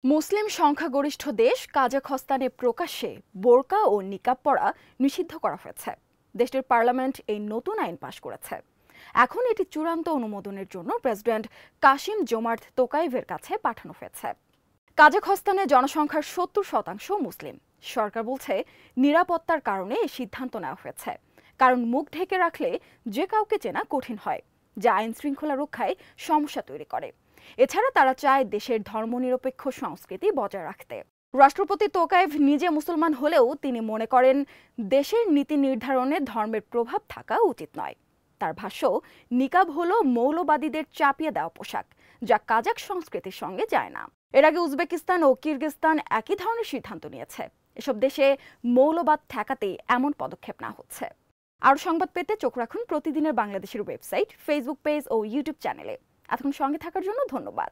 মুসলিম সংখ্যাগরিষ্ঠ দেশ কাজাখস্তানে প্রকাশ্যে বোরকা ও নিকাব পরা নিষিদ্ধ করা হয়েছে। দেশটির পার্লামেন্ট এই নতুন আইন পাশ করেছে। এখন এটি চূড়ান্ত অনুমোদনের জন্য প্রেসিডেন্ট কাশিম জোমার্ট তোকায়েভের কাছে পাঠানো হয়েছে। কাজাখস্তানে জনসংখ্যার ৭০% মুসলিম। সরকার বলছে নিরাপত্তার কারণে এই সিদ্ধান্ত নেওয়া হয়েছে, কারণ মুখ ঢেকে রাখলে যে কাউকে চেনা কঠিন হয়, যা আইন শৃঙ্খলা রক্ষায় সমস্যা তৈরি করে। এছাড়া তারা চায় দেশের ধর্মনিরপেক্ষ সংস্কৃতি বজায় রাখতে। রাষ্ট্রপতি তোকায়েভ নিজে মুসলমান হলেও তিনি মনে করেন দেশের নীতি নির্ধারণে ধর্মের প্রভাব থাকা উচিত নয়। তার ভাষ্য, নিকাব হলো মৌলবাদীদের চাপিয়ে দেওয়া পোশাক, যা কাজাখ সংস্কৃতির সঙ্গে যায় না। এর আগে উজবেকিস্তান ও কিরগিজস্তান একই ধরনের সিদ্ধান্ত নিয়েছে। এসব দেশে মৌলবাদ ঠেকাতেই এমন পদক্ষেপ নেওয়া হচ্ছে। আরও সংবাদ পেতে চোখ রাখুন প্রতিদিনের বাংলাদেশের ওয়েবসাইট, ফেসবুক পেজ ও ইউটিউব চ্যানেলে। এতক্ষণ সঙ্গে থাকার জন্য ধন্যবাদ।